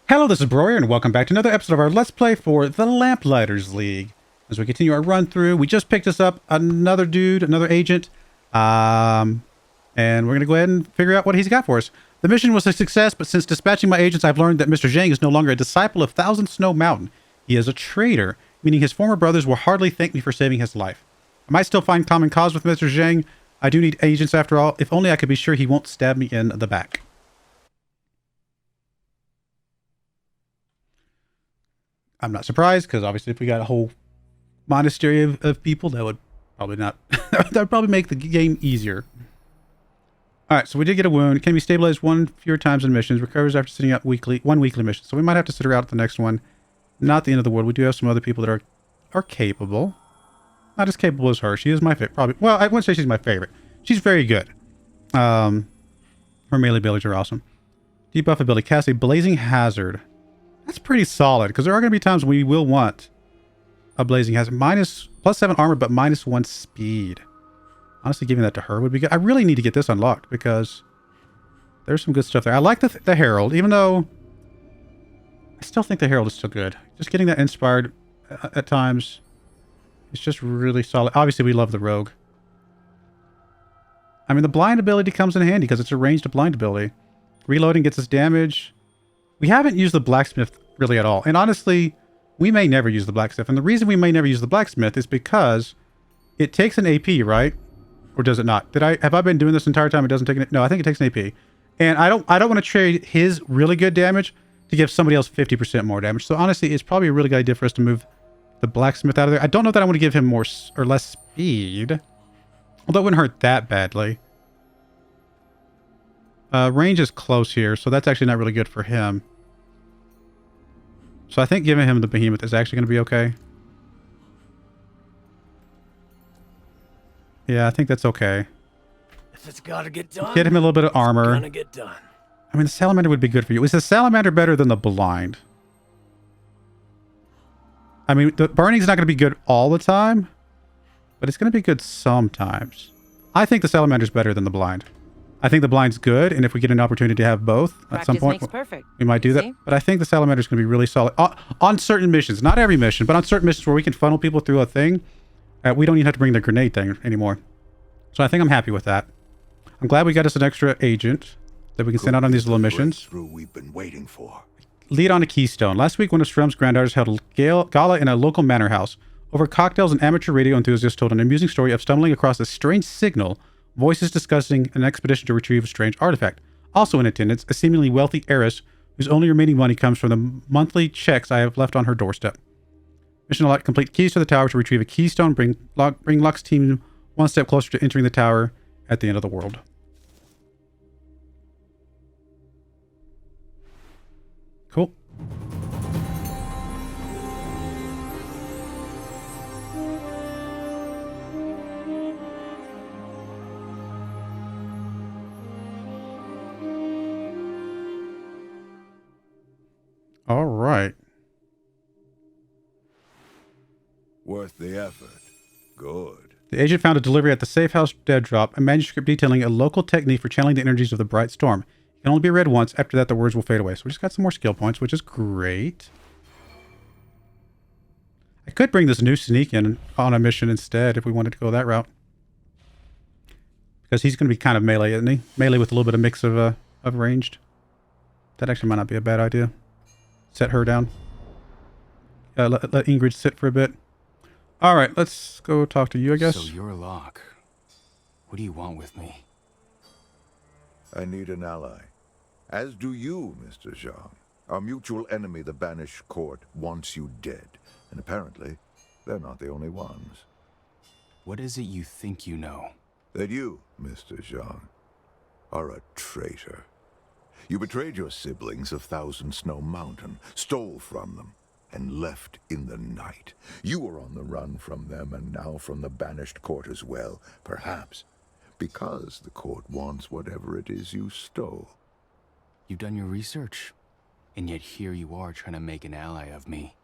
Hello, this is Broyar, and welcome back to another episode of our Let's Play for the Lamplighters League. As we continue our run through, we just picked us up another dude, another agent, and we're going to go ahead and figure out what he's got for us. The mission was a success, but since dispatching my agents, I've learned that Mr. Zhang is no longer a disciple of Thousand Snow Mountain. He is a traitor, meaning his former brothers will hardly thank me for saving his life. I might still find common cause with Mr. Zhang. I do need agents after all. If only I could be sure he won't stab me in the back. I'm not surprised, because obviously if we got a whole monastery of people, that would probably not... that would probably make the game easier. Alright, so we did get a wound. Can be stabilized one fewer times in missions. Recovers after sitting out one weekly mission. So we might have to sit her out at the next one. Not the end of the world. We do have some other people that are capable. Not as capable as her. She is my favorite. Probably. Well, I wouldn't say she's my favorite. She's very good. Her melee abilities are awesome. Debuff ability. Cast a Blazing Hazard. That's pretty solid, because there are going to be times we will want a Blazing Hazard. +7 armor, but -1 speed. Honestly, giving that to her would be good. I really need to get this unlocked, because there's some good stuff there. I like the Herald, even though I still think the Herald is still good. Just getting that inspired at times is just really solid. Obviously, we love the Rogue. I mean, the blind ability comes in handy, because it's a ranged blind ability. Reloading gets us damage. We haven't used the blacksmith really at all. And honestly, we may never use the blacksmith. And the reason we may never use the blacksmith is because it takes an AP, right? Or does it not? Have I been doing this entire time? It doesn't take an... No, I think it takes an AP. And I don't want to trade his really good damage to give somebody else 50% more damage. So honestly, it's probably a really good idea for us to move the blacksmith out of there. I don't know that I want to give him more or less speed. Although it wouldn't hurt that badly. Range is close here, so that's actually not really good for him. So I think giving him the behemoth is actually going to be okay. Yeah, I think that's okay. If it's gotta get done, Get him a little bit of armor. it's gonna get done. I mean, the salamander would be good for you. Is the salamander better than the blind? I mean, the burning's not going to be good all the time, but it's going to be good sometimes. I think the salamander's better than the blind. I think the blind's good, and if we get an opportunity to have both at some point, we might do that. But I think the salamander's going to be really solid on certain missions. Not every mission, but on certain missions where we can funnel people through a thing, we don't even have to bring the grenade thing anymore. So I think I'm happy with that. I'm glad we got us an extra agent that we can send out on these little missions. We've been waiting for. Lead on a keystone. Last week, one of Strum's granddaughters held a gala in a local manor house. Over cocktails, an amateur radio enthusiast told an amusing story of stumbling across a strange signal, voices discussing an expedition to retrieve a strange artifact. Also in attendance, a seemingly wealthy heiress whose only remaining money comes from the monthly checks I have left on her doorstep. Mission unlocked. Complete keys to the tower to retrieve a keystone. Bring Luck's team one step closer to entering the tower at the end of the world. Cool. All right. Worth the effort. Good. The agent found a delivery at the safe house dead drop, a manuscript detailing a local technique for channeling the energies of the bright storm. It can only be read once. After that, the words will fade away. So we just got some more skill points, which is great. I could bring this new sneak in on a mission instead if we wanted to go that route. Because he's going to be kind of melee, isn't he? Melee with a little bit of mix of ranged. That actually might not be a bad idea. Set her down. Let Ingrid sit for a bit. All right, let's go talk to you, I guess. So you're Locke. What do you want with me? I need an ally. As do you, Mr. Zhang. Our mutual enemy, the Banished Court, wants you dead. And apparently, they're not the only ones. What is it you think you know? That you, Mr. Zhang, are a traitor. You betrayed your siblings of Thousand Snow Mountain, stole from them, and left in the night. You were on the run from them, and now from the Banished Court as well, perhaps because the court wants whatever it is you stole. You've done your research, and yet here you are trying to make an ally of me.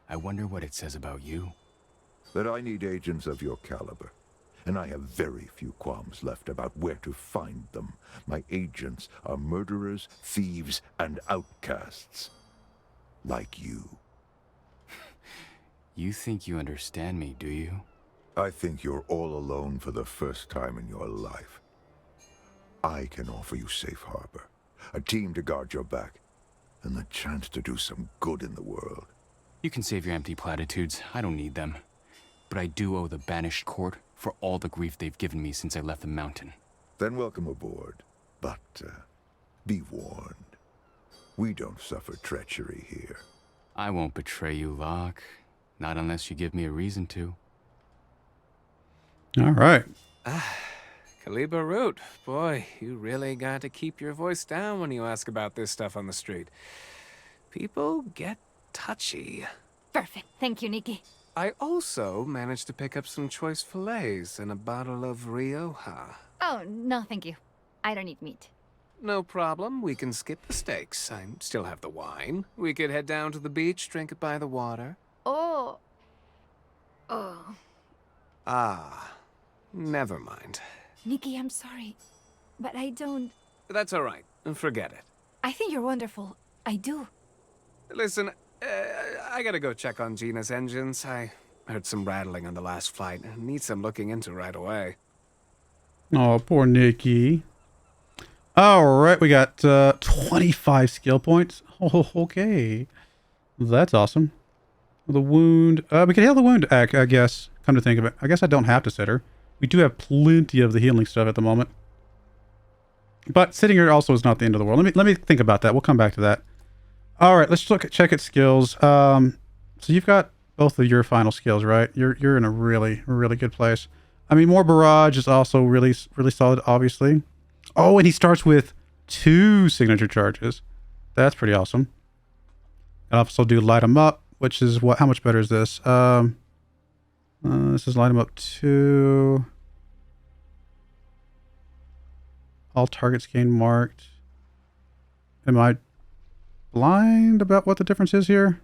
I wonder what it says about you. That I need agents of your caliber. and I have very few qualms left about where to find them. My agents are murderers, thieves, and outcasts. like you. You think you understand me, do you? I think you're all alone for the first time in your life. I can offer you safe harbor, a team to guard your back, and the chance to do some good in the world. You can save your empty platitudes. I don't need them. But I do owe the Banished Court for all the grief they've given me since I left the mountain. Then welcome aboard. But be warned. We don't suffer treachery here. I won't betray you, Locke. Not unless you give me a reason to. All right. Kaliba Root, boy, you really got to keep your voice down when you ask about this stuff on the street. People get touchy. Perfect. Thank you, Nikki. I also managed to pick up some choice fillets and a bottle of Rioja. Oh, no, thank you. I don't eat meat. No problem, we can skip the steaks. I still have the wine. We could head down to the beach, drink it by the water. Oh. Ah, never mind. Nikki, I'm sorry, but I don't... That's all right, forget it. I think you're wonderful. I do. Listen, I gotta go check on Gina's engines. I heard some rattling on the last flight. Need some looking into right away. Oh, poor Nikki. All right, we got 25 skill points. Oh, okay. That's awesome. The wound. We can heal the wound, I guess. Come to think of it. I guess I don't have to sit her. We do have plenty of the healing stuff at the moment. But sitting here also is not the end of the world. Let me think about that. We'll come back to that. All right, let's check its skills. So you've got both of your final skills, right? You're in a really good place. I mean, more barrage is also really solid, obviously. Oh, and he starts with 2 signature charges. That's pretty awesome. And also do light him up, which is what? How much better is this? This is light him up 2. All targets gain marked. Am I blind about what the difference is here?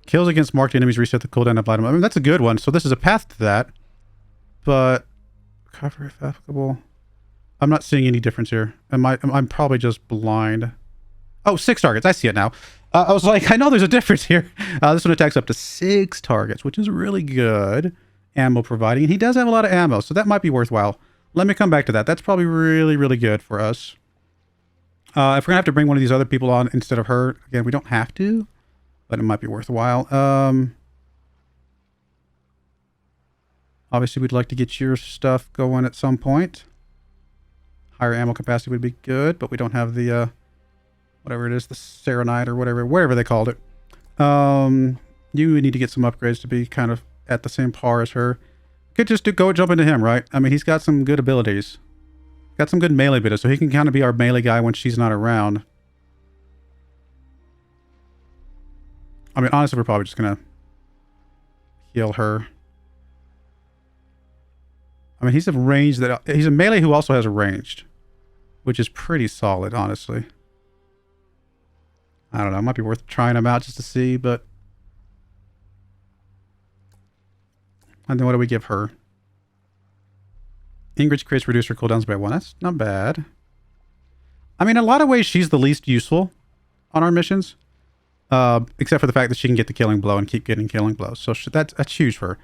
Kills against marked enemies reset the cooldown of light 'em up. I mean, that's a good one. So this is a path to that. But recover if applicable. I'm not seeing any difference here. I'm probably just blind. Oh, 6 targets. I see it now. I was like, I know there's a difference here. This one attacks up to 6 targets, which is really good. Ammo providing. And he does have a lot of ammo, so that might be worthwhile. Let me come back to that. That's probably really good for us. If we're going to have to bring one of these other people on instead of her, again, we don't have to, but it might be worthwhile. Obviously, we'd like to get your stuff going at some point. Higher ammo capacity would be good, but we don't have the, whatever it is, the Serenite or whatever they called it. You would need to get some upgrades to be kind of at the same par as her. Could just jump into him, right? I mean, he's got some good abilities. Got some good melee abilities, so he can kind of be our melee guy when she's not around. I mean, honestly, we're probably just gonna heal her. I mean, he's a melee who also has a ranged, which is pretty solid, honestly. I don't know. It might be worth trying him out just to see, but... And then what do we give her? Ingrid's creates reducer cooldowns by 1. That's not bad. I mean, in a lot of ways, she's the least useful on our missions. Except for the fact that she can get the killing blow and keep getting killing blows. So that's huge for her.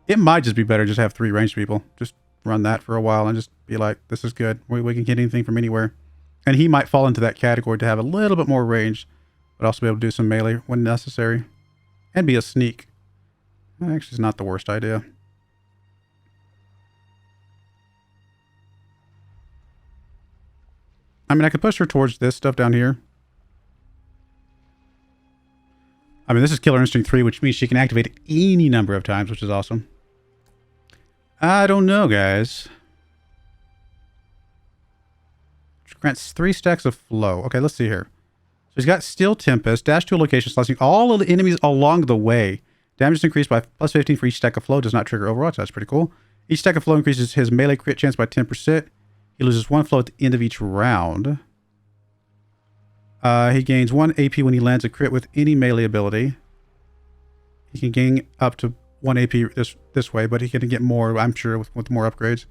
It might just be better just to have 3 ranged people. Just run that for a while and just be like, this is good. We can get anything from anywhere. And he might fall into that category to have a little bit more range, but also be able to do some melee when necessary. And be a sneak. Actually, it's not the worst idea. I mean, I could push her towards this stuff down here. I mean, this is Killer Instinct 3, which means she can activate it any number of times, which is awesome. I don't know, guys. Which grants 3 stacks of flow. Okay, let's see here. So he's got Steel Tempest, dash to a location, slicing all of the enemies along the way. Damage is increased by plus 15 for each stack of flow. Does not trigger Overwatch. That's pretty cool. Each stack of flow increases his melee crit chance by 10%. He loses 1 flow at the end of each round. He gains 1 AP when he lands a crit with any melee ability. He can gain up to 1 AP this way, but he can get more, I'm sure, with more upgrades.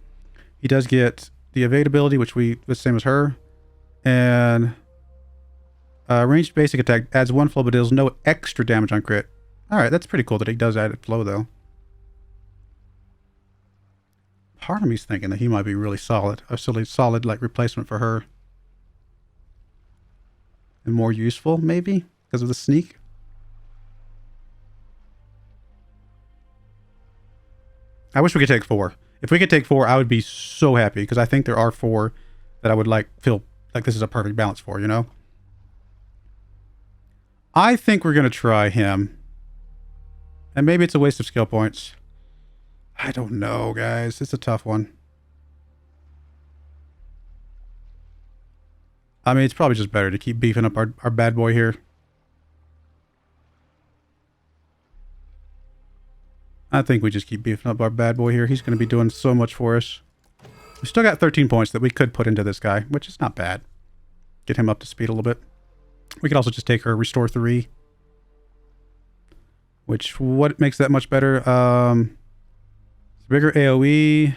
He does get the evade ability, which the same as her. And Ranged basic attack adds 1 flow but deals no extra damage on crit. Alright, that's pretty cool that he does add flow though. Part of me's thinking that he might be really solid. A solid like replacement for her. And more useful, maybe? Because of the sneak? I wish we could take 4. If we could take 4, I would be so happy. Because I think there are 4 that I would feel like this is a perfect balance for, you know? I think we're going to try him. And maybe it's a waste of skill points. I don't know, guys. It's a tough one. I mean, it's probably just better to keep beefing up our bad boy here. I think we just keep beefing up our bad boy here. He's going to be doing so much for us. We still got 13 points that we could put into this guy, which is not bad. Get him up to speed a little bit. We could also just take her Restore 3. Which, what makes that much better? Bigger AoE.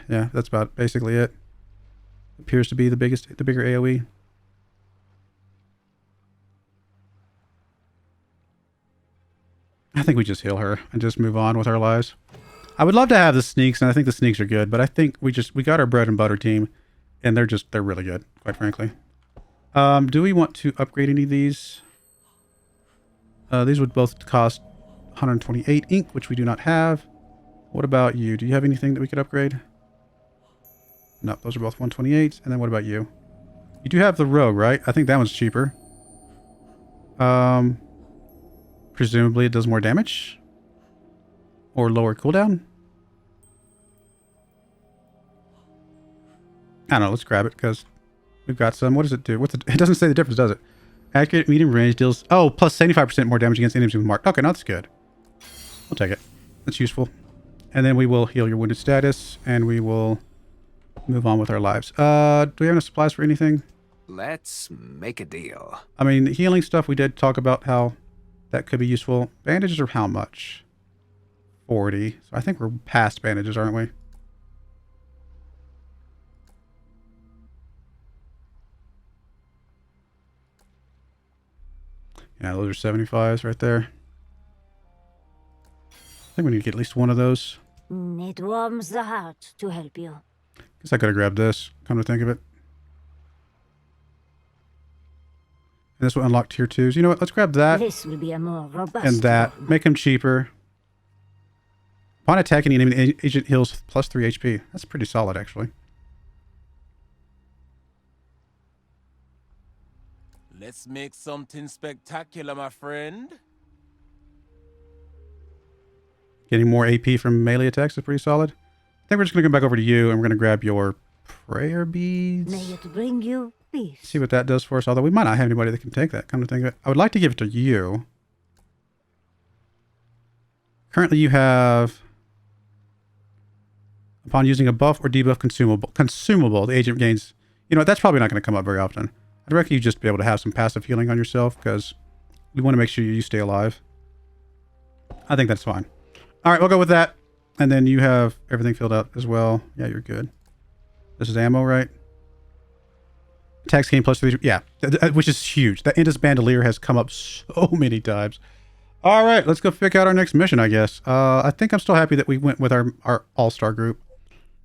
Yeah, that's about basically it. Appears to be the bigger AoE. I think we just heal her and just move on with our lives. I would love to have the sneaks, and I think the sneaks are good, but I think we got our bread and butter team, and they're really good, quite frankly. Do we want to upgrade any of these? These would both cost 128 ink, which we do not have. What about you? Do you have anything that we could upgrade? No, those are both 128. And then what about you? You do have the rogue, right? I think that one's cheaper. Presumably it does more damage? Or lower cooldown? I don't know, let's grab it because we've got some. What does it do? It doesn't say the difference, does it? Accurate medium range deals... Oh, plus 75% more damage against enemies with marked. Okay, no, that's good. We'll take it. That's useful. And then we will heal your wounded status, and we will move on with our lives. Do we have enough supplies for anything? Let's make a deal. I mean, the healing stuff, we did talk about how that could be useful. Bandages are how much? 40. So I think we're past bandages, aren't we? Yeah, those are 75s right there. I think we need to get at least one of those. It warms the heart to help you. Guess I could have grabbed this, come to think of it. And this will unlock tier 2s. You know what? Let's grab that. This will be a more robust And that. one. Make them cheaper. Upon attacking an enemy, the agent heals plus 3 HP. That's pretty solid, actually. Let's make something spectacular, my friend. Getting more AP from melee attacks is pretty solid. I think we're just going to go back over to you, and we're going to grab your prayer beads. May it bring you peace. See what that does for us. Although we might not have anybody that can take that, come to think of it. I would like to give it to you. Currently you have... Upon using a buff or debuff consumable, the agent gains... You know what? That's probably not going to come up very often. I'd reckon you just be able to have some passive healing on yourself, because we want to make sure you stay alive. I think that's fine. Alright, we'll go with that. And then you have everything filled out as well. Yeah, you're good. This is ammo, right? Attacks gain plus 3. Yeah, which is huge. That Indus Bandolier has come up so many times. Alright, let's go pick out our next mission, I guess. I think I'm still happy that we went with our all-star group.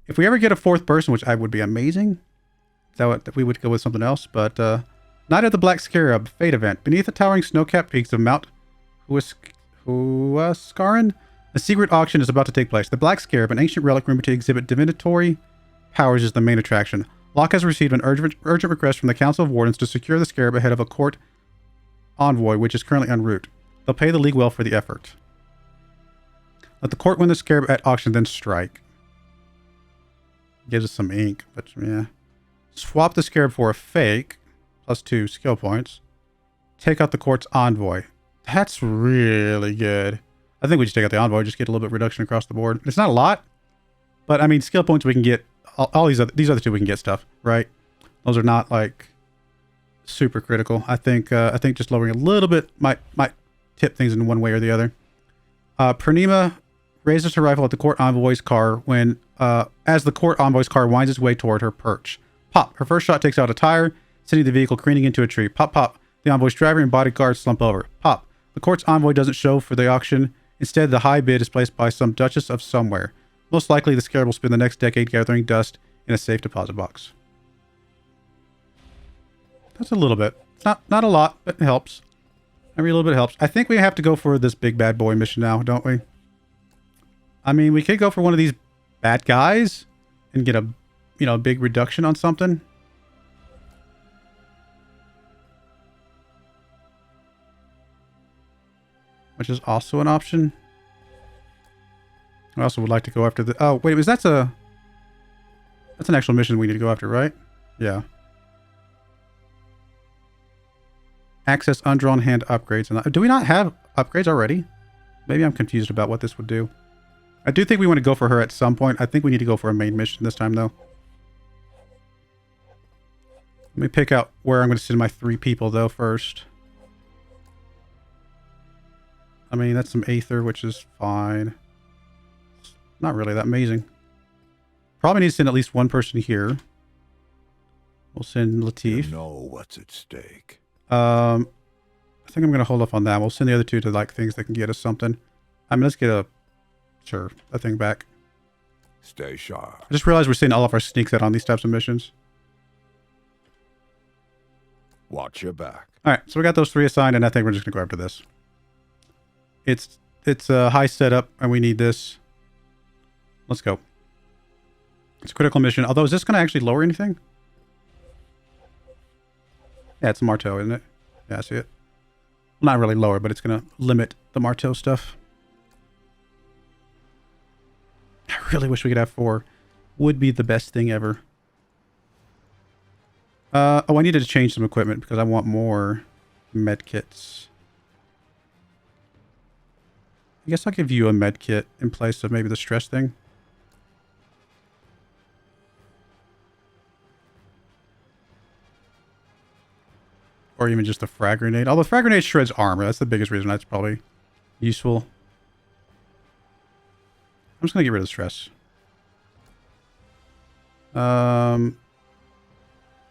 If we ever get a 4th person, which would be amazing, that we would go with something else. But Night of the Black Scarab, Fate Event. Beneath the towering snow-capped peaks of Mount Huascaran, a secret auction is about to take place. The Black Scarab, an ancient relic rumored to exhibit divinatory powers, is the main attraction. Locke has received an urgent request from the Council of Wardens to secure the Scarab ahead of a court envoy, which is currently en route. They'll pay the League well for the effort. Let the court win the Scarab at auction, then strike. Gives us some ink, but yeah. Swap the Scarab for a fake, plus 2 skill points. Take out the court's envoy. That's really good. I think we just take out the envoy, just get a little bit reduction across the board. It's not a lot, but I mean, skill points we can get. All these other 2 we can get stuff, right? Those are not like super critical. I think just lowering a little bit might tip things in one way or the other. Purnima raises her rifle at the court envoy's car when, as the court envoy's car winds its way toward her perch. Pop. Her first shot takes out a tire, sending the vehicle careening into a tree. Pop, pop. The envoy's driver and bodyguard slump over. Pop. The court's envoy doesn't show for the auction. Instead, the high bid is placed by some duchess of somewhere. Most likely, the scarab will spend the next decade gathering dust in a safe deposit box. That's a little bit. Not a lot, but it helps. Every little bit helps. I think we have to go for this big bad boy mission now, don't we? I mean, we could go for one of these bad guys and get a, you know, big reduction on something. Which is also an option. I also would like to go after the... Oh, wait, that's an actual mission we need to go after, right? Yeah. Access undrawn hand upgrades. And do we not have upgrades already? Maybe I'm confused about what this would do. I do think we want to go for her at some point. I think we need to go for a main mission this time, though. Let me pick out where I'm going to send my 3 people, though, first. I mean, that's some Aether, which is fine. It's not really that amazing. Probably need to send at least one person here. We'll send Latif. You know what's at stake. I think I'm going to hold off on that. We'll send the other 2 to, like, things that can get us something. I mean, let's get a thing back. Stay sharp. I just realized we're seeing all of our sneaks out on these types of missions. Watch your back. All right, so we got those 3 assigned, and I think we're just going to go after this. It's a high setup, and we need this. Let's go. It's a critical mission. Although, is this going to actually lower anything? Yeah, it's a Marteau, isn't it? Yeah, I see it. Well, not really lower, but it's going to limit the Marteau stuff. I really wish we could have 4. Would be the best thing ever. Oh, I needed to change some equipment because I want more medkits. I guess I'll give you a medkit in place of maybe the stress thing. Or even just a frag grenade. Although frag grenade shreds armor. That's the biggest reason that's probably useful. I'm just going to get rid of stress.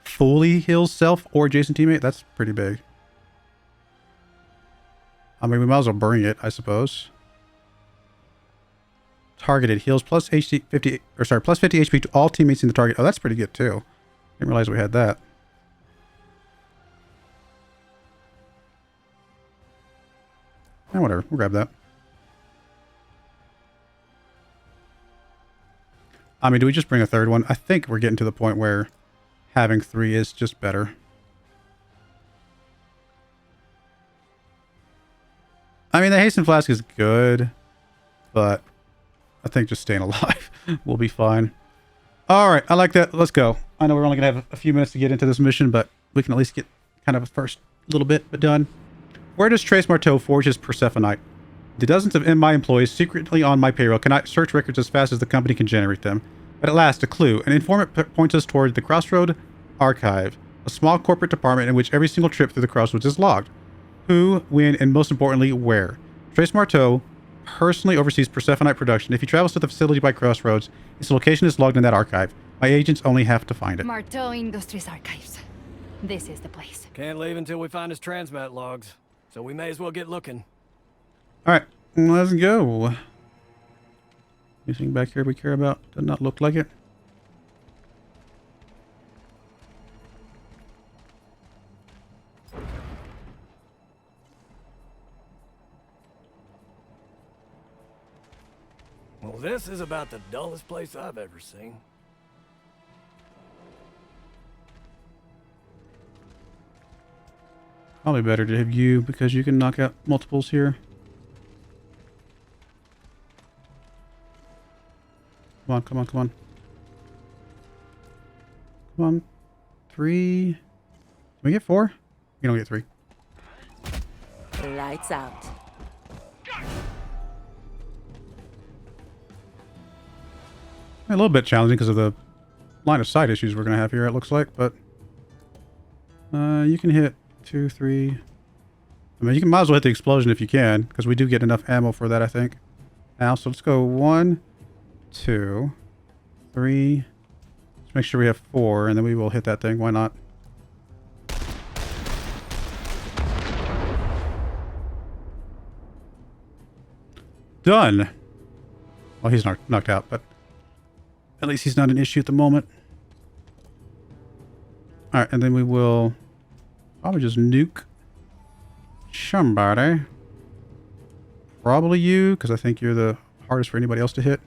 Fully heals self or adjacent teammate. That's pretty big. I mean, we might as well bring it, I suppose. Targeted heals plus plus 50 HP to all teammates in the target. Oh, that's pretty good too. Didn't realize we had that. Whatever. We'll grab that. I mean, do we just bring a 3rd one? I think we're getting to the point where having 3 is just better. I mean, the Hasten Flask is good, but I think just staying alive will be fine. All right, I like that. Let's go. I know we're only going to have a few minutes to get into this mission, but we can at least get kind of a first little bit done. Where does Trace Marteau forge his Persephonite? The dozens of my employees secretly on my payroll cannot search records as fast as the company can generate them. But at last, a clue. An informant points us toward the Crossroad Archive, a small corporate department in which every single trip through the Crossroads is logged. Who, when, and most importantly, where. Trace Marteau personally oversees Persephonite production. If he travels to the facility by Crossroads, its location is logged in that archive. My agents only have to find it. Marteau Industries Archives. This is the place. Can't leave until we find his transmat logs, so we may as well get looking. Alright, let's go. Anything back here we care about? Does not look like it. Well, this is about the dullest place I've ever seen. Probably better to have you because you can knock out multiples here. Come on, come on, come on. Come on. 3. Can we get 4? You don't get 3. Lights out. A little bit challenging because of the line of sight issues we're going to have here, it looks like, but you can hit 2, 3. I mean, you might as well hit the explosion if you can, because we do get enough ammo for that, I think. now. So let's go 1, 2, 3. Let's make sure we have 4, and then we will hit that thing. Why not? Done. Well, he's knocked out, but at least he's not an issue at the moment. All right, and then we will probably just nuke somebody. Probably you, because I think you're the hardest for anybody else to hit.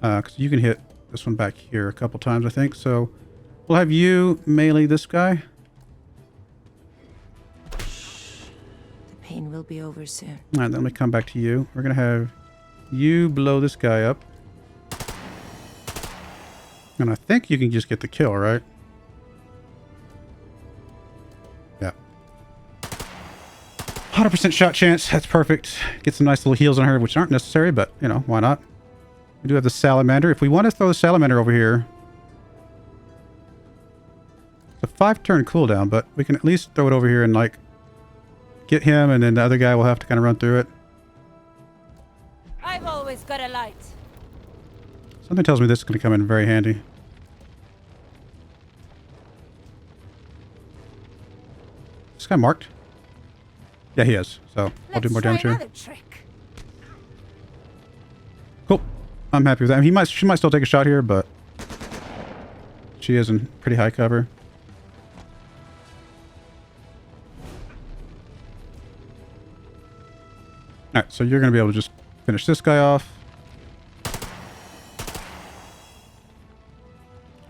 Because you can hit this one back here a couple times, I think. So we'll have you melee this guy. The pain will be over soon. All right, then let me come back to you. We're going to have you blow this guy up. And I think you can just get the kill, right? Yeah. 100% shot chance. That's perfect. Get some nice little heals on her, which aren't necessary, but, you know, why not? We do have the salamander. If we want to throw the salamander over here... It's a 5-turn cooldown, but we can at least throw it over here and, like, get him, and then the other guy will have to kind of run through it. I've always got a light. Something tells me this is going to come in very handy. Is this guy marked? Yeah, he is. So I'll do more damage here. Cool. I'm happy with that. She might still take a shot here, but she is in pretty high cover. All right, so you're going to be able to just finish this guy off.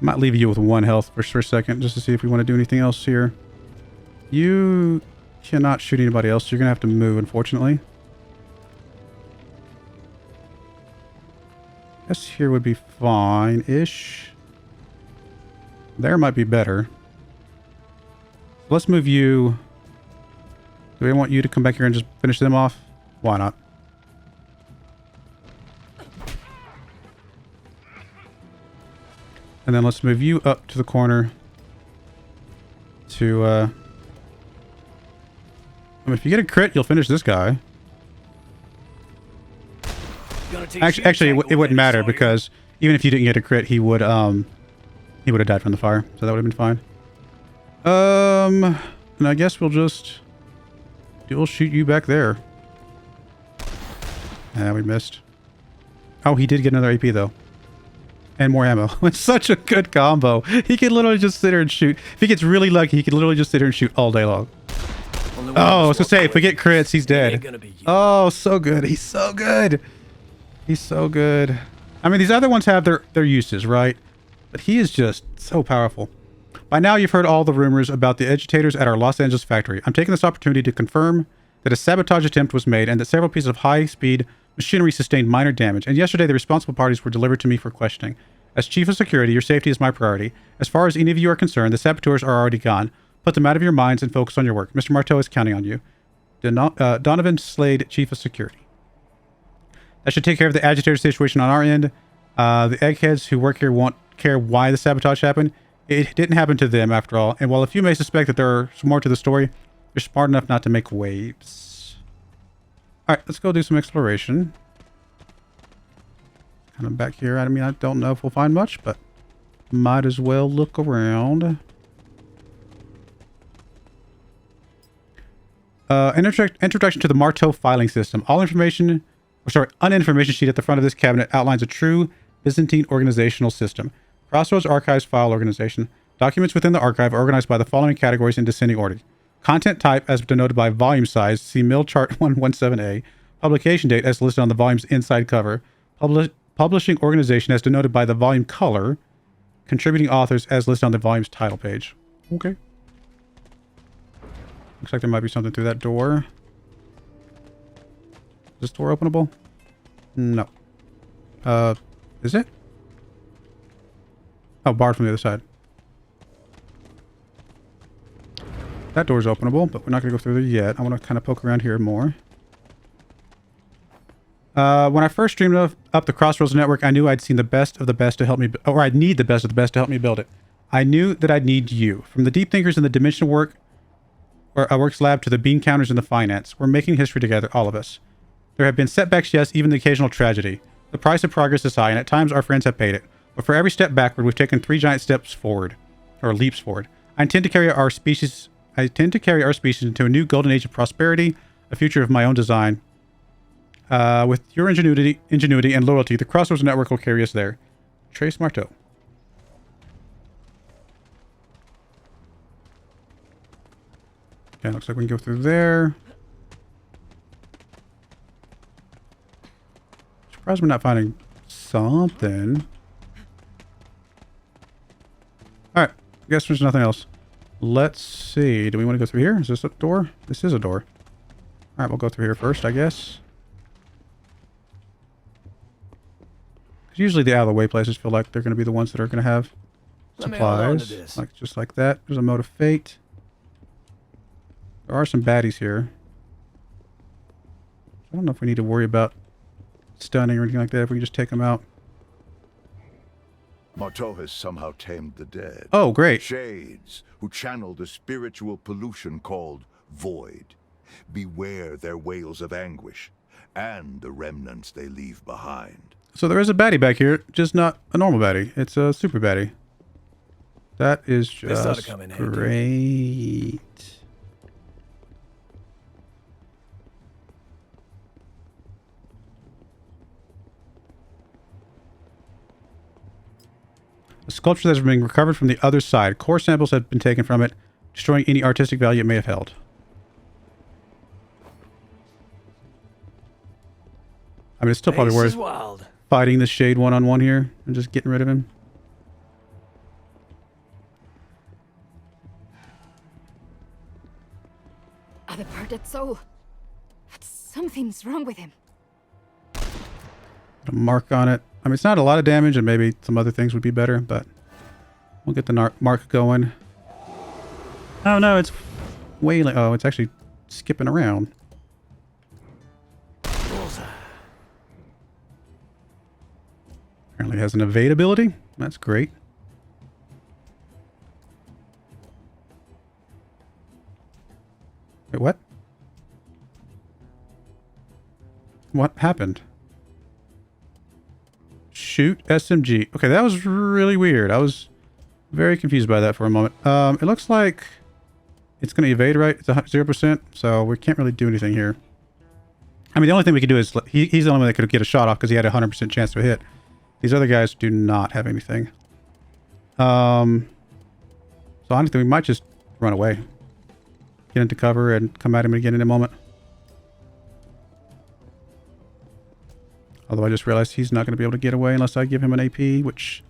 I might leave you with 1 health for a second, just to see if we want to do anything else here. You cannot shoot anybody else. You're going to have to move, unfortunately. I guess here would be fine-ish. There might be better. Let's move you. Do we want you to come back here and just finish them off? Why not? And then let's move you up to the corner to, I mean, if you get a crit, you'll finish this guy. Actually, it wouldn't matter because even if you didn't get a crit, he would have died from the fire. So that would have been fine. And I guess we'll shoot you back there. Yeah, we missed. Oh, he did get another AP though. And more ammo. It's such a good combo. He can literally just sit here and shoot. If he gets really lucky, he can literally just sit here and shoot all day long. Oh, I was gonna say, if we get crits, he's dead. Oh, so good. He's so good. He's so good. I mean, these other ones have their uses, right? But he is just so powerful. By now, you've heard all the rumors about the agitators at our Los Angeles factory. I'm taking this opportunity to confirm that a sabotage attempt was made and that several pieces of high-speed machinery sustained minor damage. And yesterday, the responsible parties were delivered to me for questioning. As Chief of Security, your safety is my priority. As far as any of you are concerned, the saboteurs are already gone. Put them out of your minds and focus on your work. Mr. Marteau is counting on you. Donovan Slade, Chief of Security. That should take care of the agitator situation on our end. The eggheads who work here won't care why the sabotage happened. It didn't happen to them, after all. And while a few may suspect that there is more to the story, they're smart enough not to make waves. Alright, let's go do some exploration. Kind of back here. I mean, I don't know if we'll find much, but might as well look around. Introduction to the Marteau filing system. An information sheet at the front of this cabinet outlines a true Byzantine organizational system. Crossroads Archives file organization. Documents within the archive are organized by the following categories in descending order. Content type as denoted by volume size, see mill chart 117A. Publication date as listed on the volume's inside cover. Publishing organization as denoted by the volume color. Contributing authors as listed on the volume's title page. Okay. Looks like there might be something through that door. Is this door openable? No. Is it? Oh, barred from the other side. That door's openable, but we're not going to go through there yet. I want to kind of poke around here more. When I first streamed up the Crossroads network, I knew I'd seen the best of the best to help me, or I'd need the best of the best to help me build it. I knew that I'd need you. From the deep thinkers in the dimensional work works lab to the bean counters and the finance. We're making history together, all of us. There have been setbacks, yes, even the occasional tragedy. The price of progress is high, and at times our friends have paid it. But for every step backward, we've taken 3 giant steps forward, or leaps forward. I intend to carry our species into a new golden age of prosperity, a future of my own design. With your ingenuity and loyalty, the Crossroads Network will carry us there. Trace Marteau. Okay, looks like we can go through there. Surprised we're not finding something. Alright, I guess there's nothing else. Let's see. Do we want to go through here? Is this a door? This is a door. Alright, we'll go through here first, I guess. Because usually the out-of-the-way places feel like they're going to be the ones that are going to have supplies. Like, just like that. There's a Mode of Fate. There are some baddies here. I don't know if we need to worry about stunning or anything like that. If we can just take them out. Marteau has somehow tamed the dead. Oh, great. Shades, who channeled a spiritual pollution called void. Beware their wails of anguish, and the remnants they leave behind. So there is a baddie back here, just not a normal baddie. It's a super baddie. That is just great. A sculpture that is being recovered from the other side. Core samples have been taken from it, destroying any artistic value it may have held. I mean, it's still probably worth fighting this Shade one-on-one here and just getting rid of him. I've heard it so. But something's wrong with him. Put a mark on it. I mean, it's not a lot of damage, and maybe some other things would be better, but we'll get the mark going. Oh no, it's wailing. Oh, it's actually skipping around. Apparently has an evade ability. That's great. Wait, what? What happened? Shoot SMG. Okay, that was really weird. I was very confused by that for a moment. It looks like it's going to evade, right? It's 0%, so we can't really do anything here. I mean, the only thing we can do is... He's the only one that could get a shot off because he had a 100% chance to hit. These other guys do not have anything. So honestly, we might just run away. Get into cover and come at him again in a moment. Although I just realized he's not going to be able to get away unless I give him an AP, which...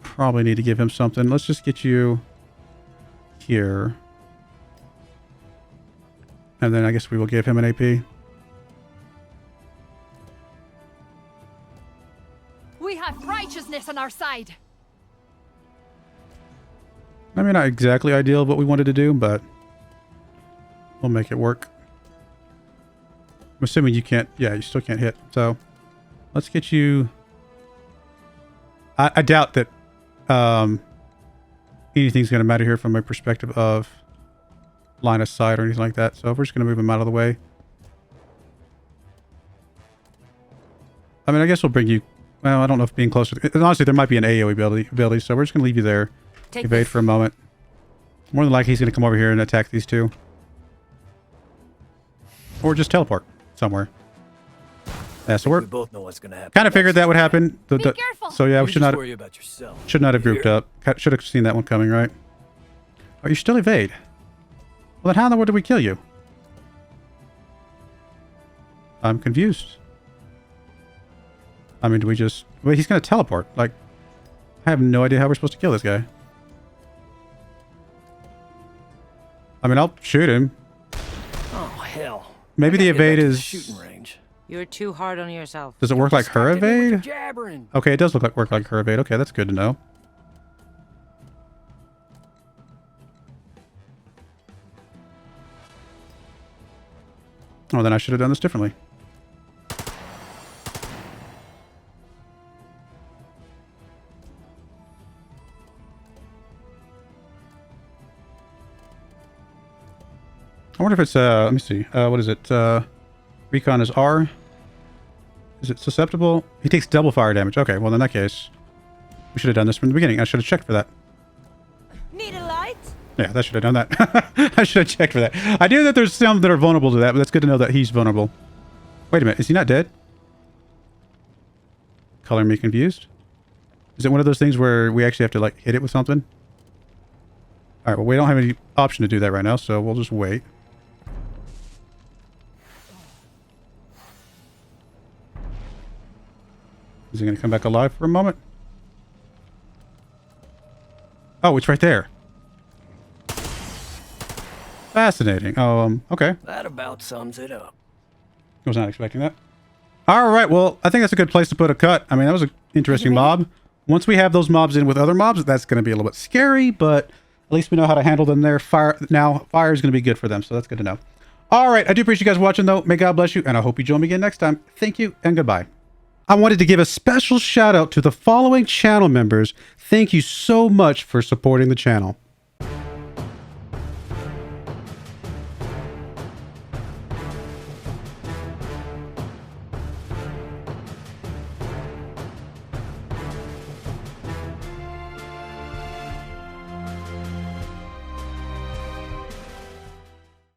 probably need to give him something. Let's just get you here. And then I guess we will give him an AP. We have righteousness on our side. I mean, not exactly ideal what we wanted to do, but we'll make it work. I'm assuming you can't... Yeah, you still can't hit. So, let's get you... I doubt that anything's going to matter here from a perspective of line of sight or anything like that. So, we're just going to move him out of the way. I mean, I guess we'll bring you... Well, I don't know if being closer... Honestly, there might be an AoE ability, so we're just going to leave you there. Evade for a moment. More than likely, he's going to come over here and attack these two. Or just teleport somewhere. Yeah, so we both know what's going to happen. Kind of figured that would happen. Be careful. So yeah, we should not have grouped Here. up. Should have seen that one coming, right? Oh, you still evade? Well, then how in the world did we kill you? I'm confused. I mean, do we just... Wait, he's going to teleport. Like, I have no idea how we're supposed to kill this guy. I mean, I'll shoot him. Oh, hell. Maybe the evade is... Shooting range. You're too hard on yourself. Does it work like her evade? Jabbering. Okay, it does work like her evade. Okay, that's good to know. Oh, then I should have done this differently. I wonder if it's, let me see. What is it? Recon is R. Is it susceptible? He takes double fire damage. Okay, well, in that case, we should have done this from the beginning. I should have checked for that. Need a light? Yeah, that should have done that. I should have checked for that. I knew that there's some that are vulnerable to that, but that's good to know that he's vulnerable. Wait a minute. Is he not dead? Color me confused. Is it one of those things where we actually have to, like, hit it with something? All right, well, we don't have any option to do that right now, so we'll just wait. Is he going to come back alive for a moment? Oh, it's right there. Fascinating. Oh, okay. That about sums it up. I was not expecting that. All right, well, I think that's a good place to put a cut. I mean, that was an interesting mob. Once we have those mobs in with other mobs, that's going to be a little bit scary, but at least we know how to handle them there. Fire is going to be good for them, so that's good to know. All right, I do appreciate you guys watching, though. May God bless you, and I hope you join me again next time. Thank you, and goodbye. I wanted to give a special shout out to the following channel members. Thank you so much for supporting the channel.